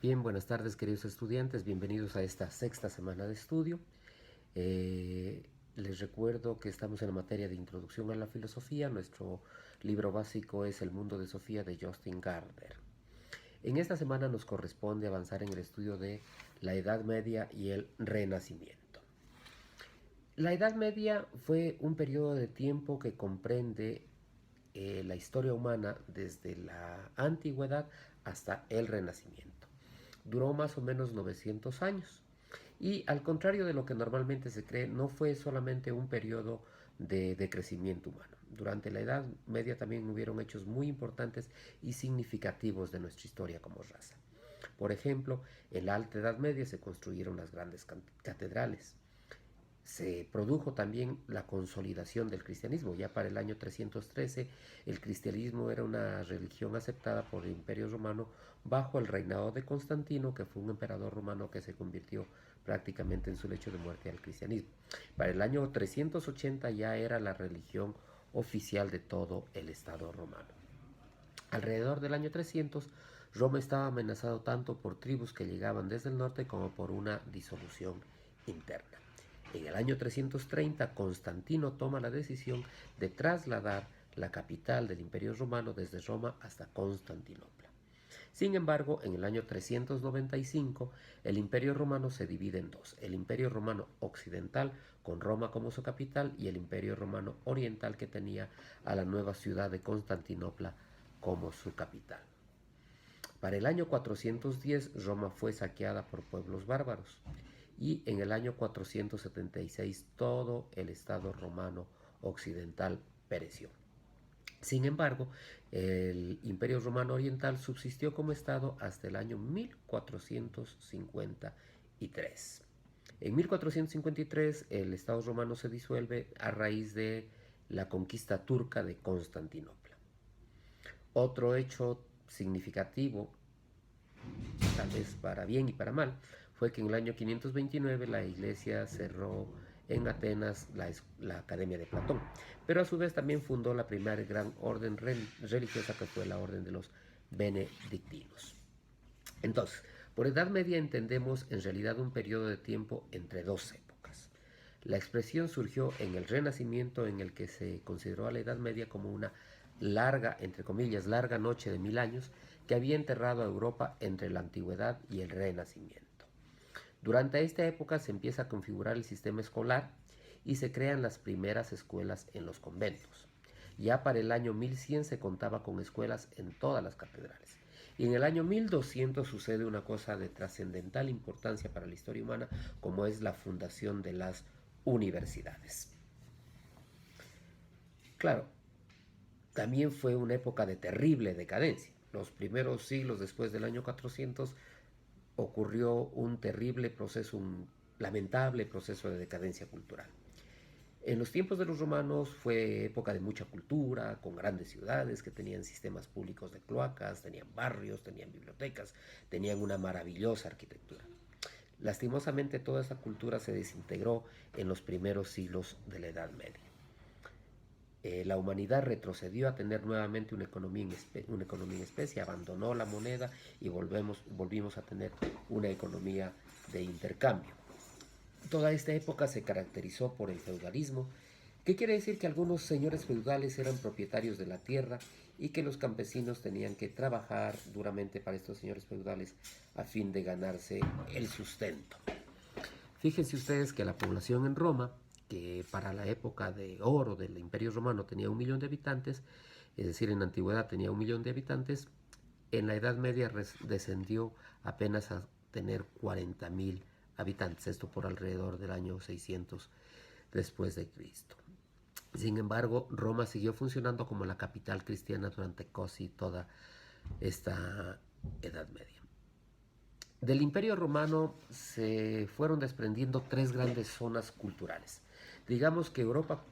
Bien, buenas tardes queridos estudiantes, bienvenidos a esta sexta semana de estudio. Les recuerdo que estamos en la materia de Introducción a la Filosofía. Nuestro libro básico es El Mundo de Sofía de Justin Gardner. En esta semana nos corresponde avanzar en el estudio de la Edad Media y el Renacimiento. La Edad Media fue un periodo de tiempo que comprende la historia humana desde la antigüedad hasta el Renacimiento. Duró más o menos 900 años y, al contrario de lo que normalmente se cree, no fue solamente un periodo de crecimiento humano. Durante la Edad Media también hubieron hechos muy importantes y significativos de nuestra historia como raza. Por ejemplo, en la Alta Edad Media se construyeron las grandes catedrales. Se produjo también la consolidación del cristianismo. Ya para el año 313 el cristianismo era una religión aceptada por el Imperio Romano bajo el reinado de Constantino, que fue un emperador romano que se convirtió prácticamente en su lecho de muerte al cristianismo. Para el año 380 ya era la religión oficial de todo el Estado romano. Alrededor del año 300, Roma estaba amenazado tanto por tribus que llegaban desde el norte como por una disolución interna. En el año 330, Constantino toma la decisión de trasladar la capital del Imperio Romano desde Roma hasta Constantinopla. Sin embargo, en el año 395, el Imperio Romano se divide en dos: el Imperio Romano Occidental, con Roma como su capital, y el Imperio Romano Oriental, que tenía a la nueva ciudad de Constantinopla como su capital. Para el año 410, Roma fue saqueada por pueblos bárbaros y en el año 476 todo el Estado romano occidental pereció. Sin embargo, el Imperio Romano Oriental subsistió como Estado hasta el año 1453. En 1453 el Estado romano se disuelve a raíz de la conquista turca de Constantinopla. Otro hecho significativo, tal vez para bien y para mal, fue que en el año 529 la iglesia cerró en Atenas la Academia de Platón, pero a su vez también fundó la primera gran orden religiosa, que fue la orden de los benedictinos. Entonces, por Edad Media entendemos en realidad un periodo de tiempo entre dos épocas. La expresión surgió en el Renacimiento, en el que se consideró a la Edad Media como una larga, entre comillas, larga noche de 1000 años que había enterrado a Europa entre la Antigüedad y el Renacimiento. Durante esta época se empieza a configurar el sistema escolar y se crean las primeras escuelas en los conventos. Ya para el año 1100 se contaba con escuelas en todas las catedrales. Y en el año 1200 sucede una cosa de trascendental importancia para la historia humana, como es la fundación de las universidades. Claro, también fue una época de terrible decadencia. Los primeros siglos después del año 400 ocurrió un terrible proceso, un lamentable proceso de decadencia cultural. En los tiempos de los romanos fue época de mucha cultura, con grandes ciudades que tenían sistemas públicos de cloacas, tenían barrios, tenían bibliotecas, tenían una maravillosa arquitectura. Lastimosamente toda esa cultura se desintegró en los primeros siglos de la Edad Media. La humanidad retrocedió a tener nuevamente una economía en especie, abandonó la moneda y volvimos a tener una economía de intercambio. Toda esta época se caracterizó por el feudalismo, que quiere decir que algunos señores feudales eran propietarios de la tierra y que los campesinos tenían que trabajar duramente para estos señores feudales a fin de ganarse el sustento. Fíjense ustedes que la población en Roma, que para la época de oro del Imperio Romano tenía 1 millón de habitantes, es decir, en la antigüedad tenía 1 millón de habitantes, en la Edad Media descendió apenas a tener 40.000 habitantes, esto por alrededor del año 600 después de Cristo. Sin embargo, Roma siguió funcionando como la capital cristiana durante casi toda esta Edad Media. Del Imperio Romano se fueron desprendiendo tres grandes zonas culturales. Digamos que Europa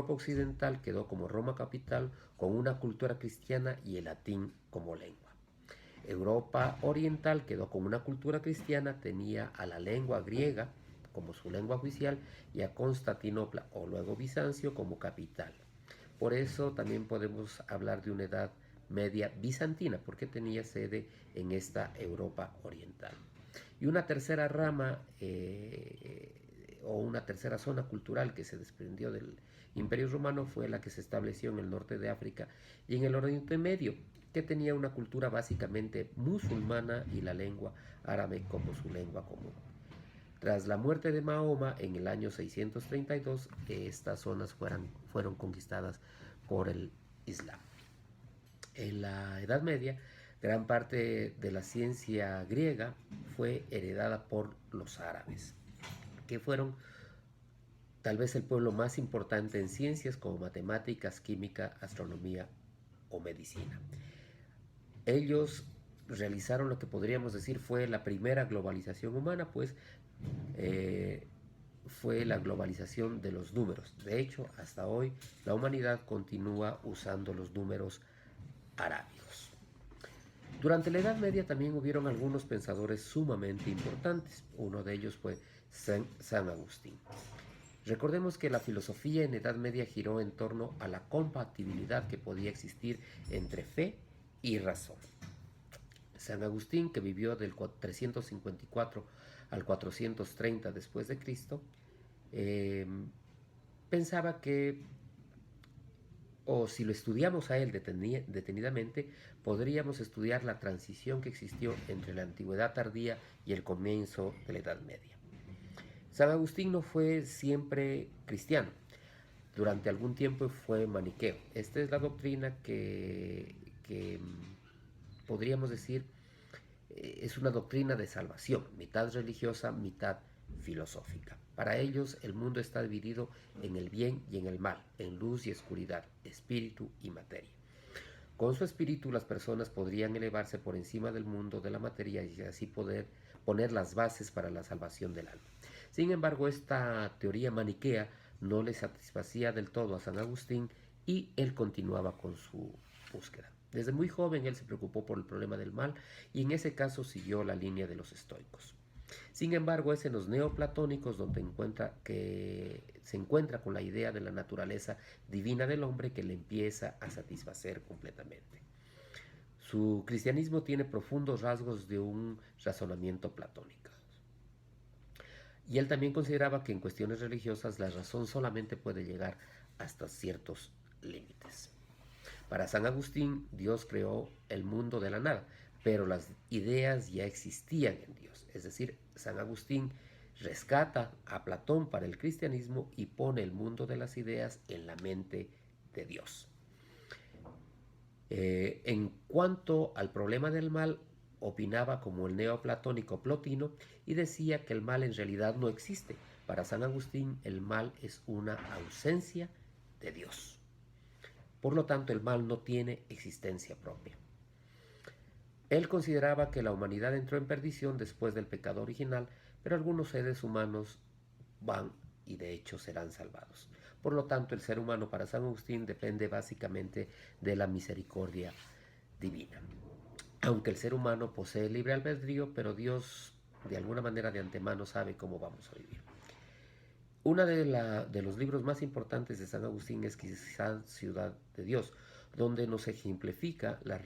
Occidental quedó como Roma capital, con una cultura cristiana y el latín como lengua. Europa Oriental quedó con una cultura cristiana, tenía a la lengua griega como su lengua oficial y a Constantinopla, o luego Bizancio, como capital. Por eso también podemos hablar de una edad Media bizantina, porque tenía sede en esta Europa oriental. Y una tercera rama o una tercera zona cultural que se desprendió del Imperio Romano fue la que se estableció en el norte de África y en el Oriente Medio, que tenía una cultura básicamente musulmana y la lengua árabe como su lengua común. Tras la muerte de Mahoma en el año 632, estas zonas fueron conquistadas por el Islam. En la Edad Media, gran parte de la ciencia griega fue heredada por los árabes, que fueron tal vez el pueblo más importante en ciencias como matemáticas, química, astronomía o medicina. Ellos realizaron lo que podríamos decir fue la primera globalización humana, pues fue la globalización de los números. De hecho, hasta hoy la humanidad continúa usando los números arábigos. Durante la Edad Media también hubieron algunos pensadores sumamente importantes. Uno de ellos fue San Agustín. Recordemos que la filosofía en Edad Media giró en torno a la compatibilidad que podía existir entre fe y razón. San Agustín, que vivió del 354 al 430 después de Cristo, pensaba que, o si lo estudiamos a él detenidamente, podríamos estudiar la transición que existió entre la antigüedad tardía y el comienzo de la Edad Media. San Agustín no fue siempre cristiano. Durante algún tiempo fue maniqueo. Esta es la doctrina que podríamos decir es una doctrina de salvación, mitad religiosa, mitad filosófica. Para ellos el mundo está dividido en el bien y en el mal, en luz y oscuridad, espíritu y materia. Con su espíritu las personas podrían elevarse por encima del mundo de la materia y así poder poner las bases para la salvación del alma. Sin embargo, esta teoría maniquea no le satisfacía del todo a San Agustín y él continuaba con su búsqueda. Desde muy joven él se preocupó por el problema del mal y en ese caso siguió la línea de los estoicos. Sin embargo, es en los neoplatónicos donde se encuentra con la idea de la naturaleza divina del hombre que le empieza a satisfacer completamente. Su cristianismo tiene profundos rasgos de un razonamiento platónico. Y él también consideraba que en cuestiones religiosas la razón solamente puede llegar hasta ciertos límites. Para San Agustín, Dios creó el mundo de la nada, pero las ideas ya existían en Dios. Es decir, San Agustín rescata a Platón para el cristianismo y pone el mundo de las ideas en la mente de Dios. En cuanto al problema del mal, opinaba como el neoplatónico Plotino y decía que el mal en realidad no existe. Para San Agustín, el mal es una ausencia de Dios. Por lo tanto, el mal no tiene existencia propia. Él consideraba que la humanidad entró en perdición después del pecado original, pero algunos seres humanos van y de hecho serán salvados. Por lo tanto, el ser humano para San Agustín depende básicamente de la misericordia divina. Aunque el ser humano posee libre albedrío, pero Dios de alguna manera de antemano sabe cómo vamos a vivir. Uno de los libros más importantes de San Agustín es quizás Ciudad de Dios, donde nos ejemplifica la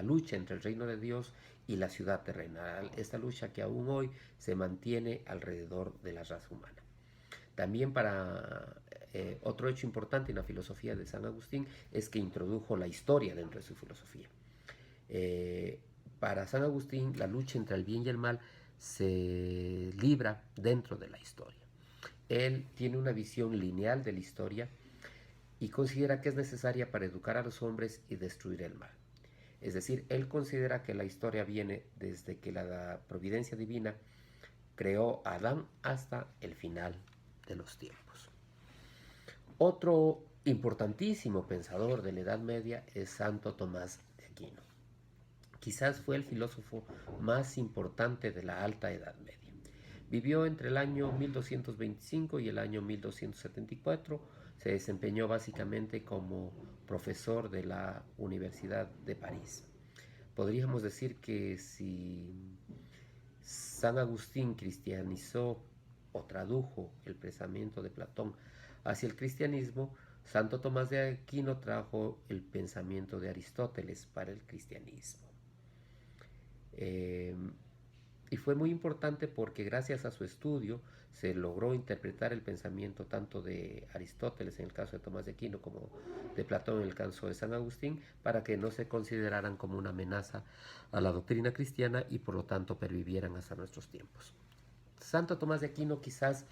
lucha entre el reino de Dios y la ciudad terrena, esta lucha que aún hoy se mantiene alrededor de la raza humana. También otro hecho importante en la filosofía de San Agustín es que introdujo la historia dentro de su filosofía. Para San Agustín, la lucha entre el bien y el mal se libra dentro de la historia. Él tiene una visión lineal de la historia y considera que es necesaria para educar a los hombres y destruir el mal. Es decir, él considera que la historia viene desde que la providencia divina creó a Adán hasta el final de los tiempos. Otro importantísimo pensador de la Edad Media es Santo Tomás de Aquino. Quizás fue el filósofo más importante de la Alta Edad Media. Vivió entre el año 1225 y el año 1274. Se desempeñó básicamente como profesor de la Universidad de París. Podríamos decir que si San Agustín cristianizó o tradujo el pensamiento de Platón hacia el cristianismo, Santo Tomás de Aquino trajo el pensamiento de Aristóteles para el cristianismo. Eh, y fue muy importante porque gracias a su estudio se logró interpretar el pensamiento tanto de Aristóteles en el caso de Tomás de Aquino como de Platón en el caso de San Agustín, para que no se consideraran como una amenaza a la doctrina cristiana y por lo tanto pervivieran hasta nuestros tiempos. Santo Tomás de Aquino quizás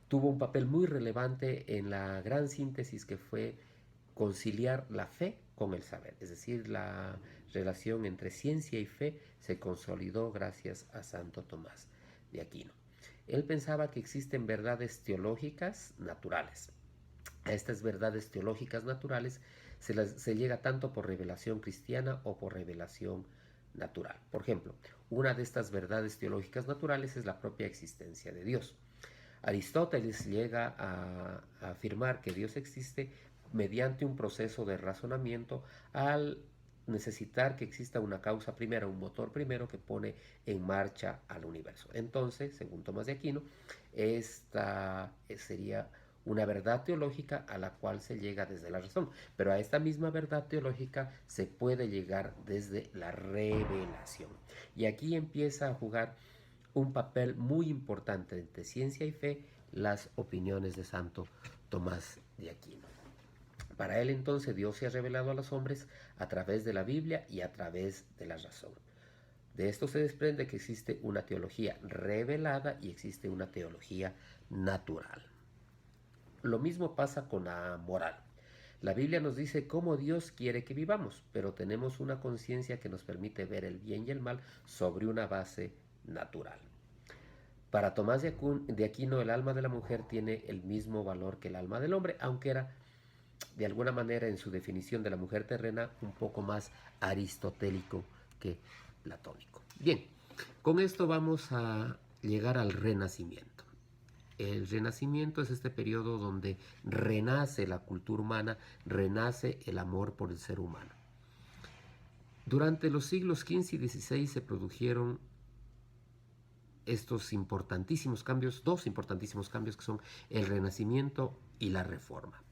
tuvo un papel muy relevante en la gran síntesis que fue conciliar la fe con el saber, es decir, la relación entre ciencia y fe se consolidó gracias a Santo Tomás de Aquino. Él pensaba que existen verdades teológicas naturales. A estas verdades teológicas naturales se llega tanto por revelación cristiana o por revelación natural. Por ejemplo, una de estas verdades teológicas naturales es la propia existencia de Dios. Aristóteles llega a afirmar que Dios existe mediante un proceso de razonamiento al necesitar que exista una causa primera, un motor primero que pone en marcha al universo. Entonces, según Tomás de Aquino, esta sería una verdad teológica a la cual se llega desde la razón, pero a esta misma verdad teológica se puede llegar desde la revelación. Y aquí empieza a jugar un papel muy importante entre ciencia y fe las opiniones de Santo Tomás de Aquino. Para él entonces Dios se ha revelado a los hombres a través de la Biblia y a través de la razón. De esto se desprende que existe una teología revelada y existe una teología natural. Lo mismo pasa con la moral. La Biblia nos dice cómo Dios quiere que vivamos, pero tenemos una conciencia que nos permite ver el bien y el mal sobre una base natural. Para Tomás de Aquino, el alma de la mujer tiene el mismo valor que el alma del hombre, aunque era de alguna manera en su definición de la mujer terrena un poco más aristotélico que platónico. Bien, con esto vamos a llegar al Renacimiento. El Renacimiento es este periodo donde renace la cultura humana, renace el amor por el ser humano. Durante los siglos XV y XVI se produjeron estos importantísimos cambios, dos importantísimos cambios que son el Renacimiento y la Reforma.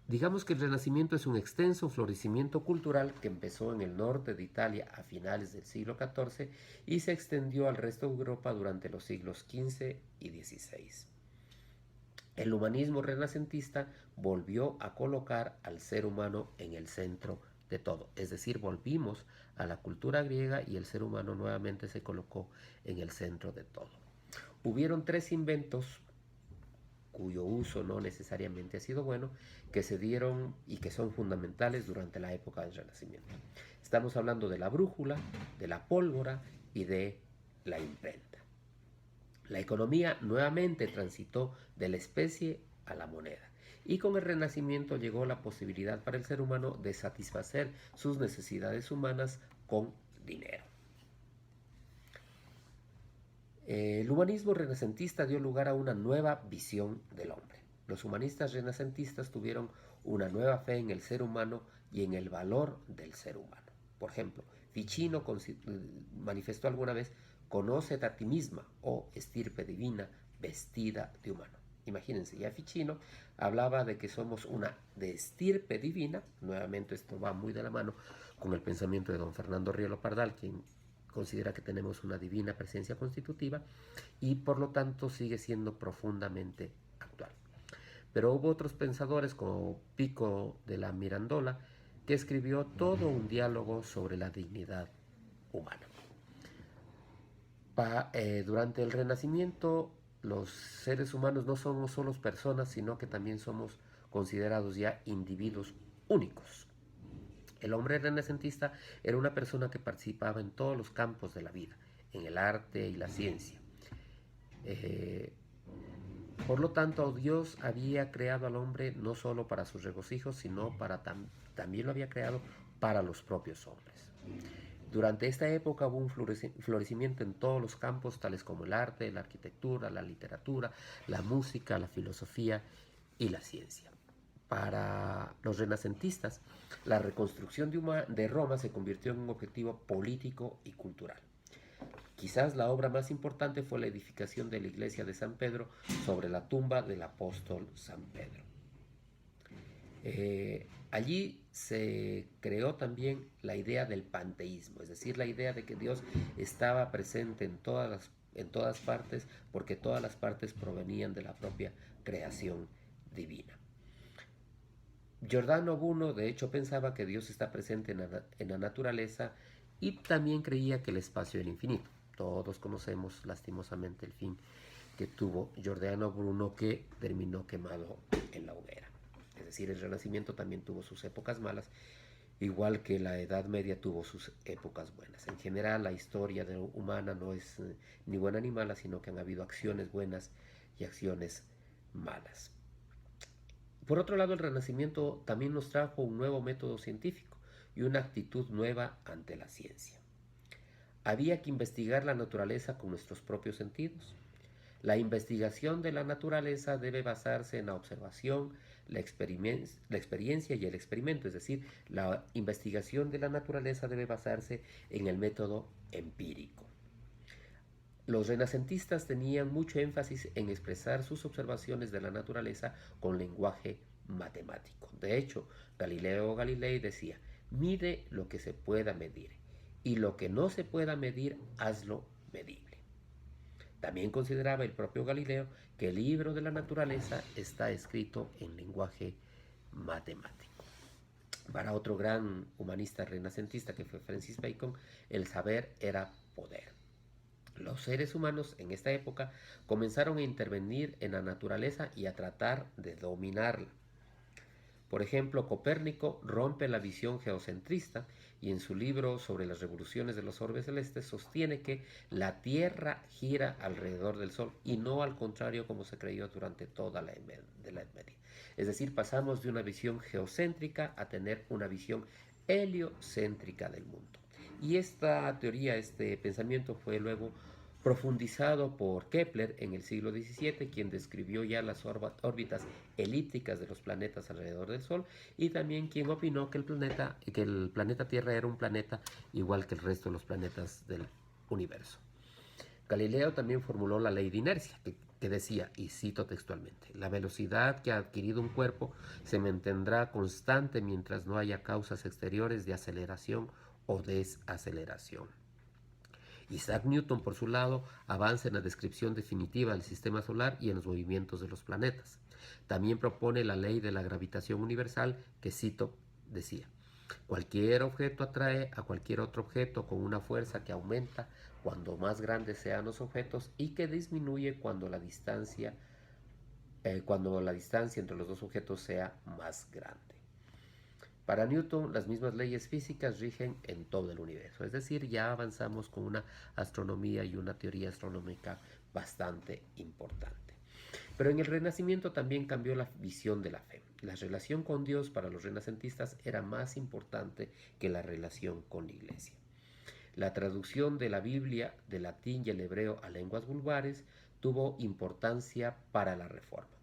Digamos que el Renacimiento es un extenso florecimiento cultural que empezó en el norte de Italia a finales del siglo XIV y se extendió al resto de Europa durante los siglos XV y XVI. El humanismo renacentista volvió a colocar al ser humano en el centro de todo, es decir, volvimos a la cultura griega y el ser humano nuevamente se colocó en el centro de todo. Hubieron tres inventos cuyo uso no necesariamente ha sido bueno, que se dieron y que son fundamentales durante la época del Renacimiento. Estamos hablando de la brújula, de la pólvora y de la imprenta. La economía nuevamente transitó de la especie a la moneda. Y con el Renacimiento llegó la posibilidad para el ser humano de satisfacer sus necesidades humanas con dinero. El humanismo renacentista dio lugar a una nueva visión del hombre. Los humanistas renacentistas tuvieron una nueva fe en el ser humano y en el valor del ser humano. Por ejemplo, Ficino manifestó alguna vez: conócete a ti misma, oh estirpe divina, vestida de humano. Imagínense, ya Ficino hablaba de que somos una de estirpe divina. Nuevamente esto va muy de la mano con el pensamiento de don Fernando Riolo Pardal, quien considera que tenemos una divina presencia constitutiva y por lo tanto sigue siendo profundamente actual. Pero hubo otros pensadores como Pico de la Mirandola que escribió todo un diálogo sobre la dignidad humana. Durante el Renacimiento los seres humanos no somos solo personas, sino que también somos considerados ya individuos únicos. El hombre renacentista era una persona que participaba en todos los campos de la vida, en el arte y la ciencia. Por lo tanto, Dios había creado al hombre no solo para sus regocijos, sino también lo había creado para los propios hombres. Durante esta época hubo un florecimiento en todos los campos, tales como el arte, la arquitectura, la literatura, la música, la filosofía y la ciencia. Para los renacentistas, la reconstrucción de Roma se convirtió en un objetivo político y cultural. Quizás la obra más importante fue la edificación de la iglesia de San Pedro sobre la tumba del apóstol San Pedro. Allí se creó también la idea del panteísmo, es decir, la idea de que Dios estaba presente en todas partes, porque todas las partes provenían de la propia creación divina. Giordano Bruno, de hecho, pensaba que Dios está presente en la naturaleza y también creía que el espacio era infinito. Todos conocemos lastimosamente el fin que tuvo Giordano Bruno, que terminó quemado en la hoguera. Es decir, el Renacimiento también tuvo sus épocas malas, igual que la Edad Media tuvo sus épocas buenas. En general, la historia humana no es ni buena ni mala, sino que han habido acciones buenas y acciones malas. Por otro lado, el Renacimiento también nos trajo un nuevo método científico y una actitud nueva ante la ciencia. Había que investigar la naturaleza con nuestros propios sentidos. La investigación de la naturaleza debe basarse en la observación, la experiencia y el experimento, es decir, la investigación de la naturaleza debe basarse en el método empírico. Los renacentistas tenían mucho énfasis en expresar sus observaciones de la naturaleza con lenguaje matemático. De hecho, Galileo Galilei decía: mide lo que se pueda medir, y lo que no se pueda medir, hazlo medible. También consideraba el propio Galileo que el libro de la naturaleza está escrito en lenguaje matemático. Para otro gran humanista renacentista, que fue Francis Bacon, el saber era poder. Los seres humanos en esta época comenzaron a intervenir en la naturaleza y a tratar de dominarla. Por ejemplo, Copérnico rompe la visión geocentrista y en su libro sobre las revoluciones de los orbes celestes sostiene que la Tierra gira alrededor del Sol y no al contrario como se creyó durante toda la Edad Media. Es decir, pasamos de una visión geocéntrica a tener una visión heliocéntrica del mundo. Y esta teoría, este pensamiento fue luego profundizado por Kepler en el siglo XVII, quien describió ya las órbitas elípticas de los planetas alrededor del Sol, y también quien opinó que el planeta Tierra era un planeta igual que el resto de los planetas del universo. Galileo también formuló la ley de inercia, que decía, y cito textualmente: la velocidad que ha adquirido un cuerpo se mantendrá constante mientras no haya causas exteriores de aceleración o desaceleración. Isaac Newton, por su lado, avanza en la descripción definitiva del sistema solar y en los movimientos de los planetas. También propone la ley de la gravitación universal, que, cito, decía: cualquier objeto atrae a cualquier otro objeto con una fuerza que aumenta cuando más grandes sean los objetos y que disminuye cuando la distancia entre los dos objetos sea más grande. Para Newton, las mismas leyes físicas rigen en todo el universo, es decir, ya avanzamos con una astronomía y una teoría astronómica bastante importante. Pero en el Renacimiento también cambió la visión de la fe. La relación con Dios para los renacentistas era más importante que la relación con la Iglesia. La traducción de la Biblia del latín y el hebreo a lenguas vulgares tuvo importancia para la Reforma.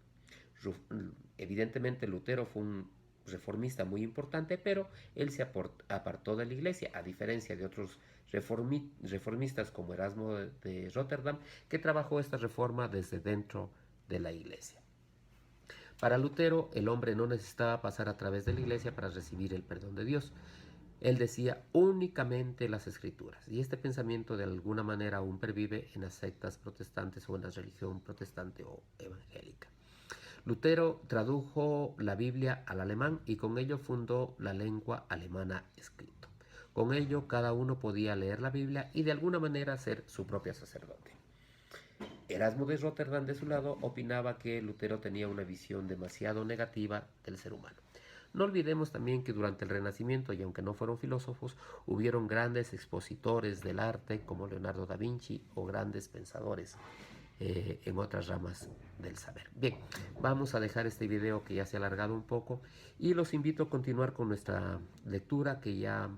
Evidentemente Lutero fue un reformista muy importante, pero él se apartó de la Iglesia, a diferencia de otros reformistas como Erasmo de Rotterdam, que trabajó esta reforma desde dentro de la Iglesia. Para Lutero, el hombre no necesitaba pasar a través de la Iglesia para recibir el perdón de Dios. Él decía únicamente las Escrituras, y este pensamiento de alguna manera aún pervive en las sectas protestantes o en la religión protestante o evangélica. Lutero tradujo la Biblia al alemán y con ello fundó la lengua alemana escrito. Con ello cada uno podía leer la Biblia y de alguna manera ser su propio sacerdote. Erasmo de Rotterdam, de su lado, opinaba que Lutero tenía una visión demasiado negativa del ser humano. No olvidemos también que durante el Renacimiento, y aunque no fueron filósofos, hubieron grandes expositores del arte como Leonardo da Vinci o grandes pensadores en otras ramas del saber. Bien, vamos a dejar este video que ya se ha alargado un poco y los invito a continuar con nuestra lectura que ya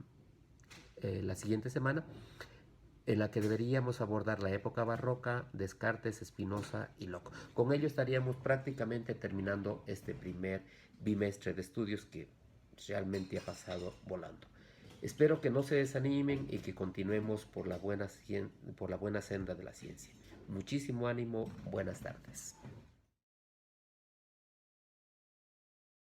la siguiente semana, en la que deberíamos abordar la época barroca, Descartes, Spinoza y Locke. Con ello estaríamos prácticamente terminando este primer bimestre de estudios que realmente ha pasado volando. Espero que no se desanimen y que continuemos por la buena senda de la ciencia. Muchísimo ánimo, buenas tardes.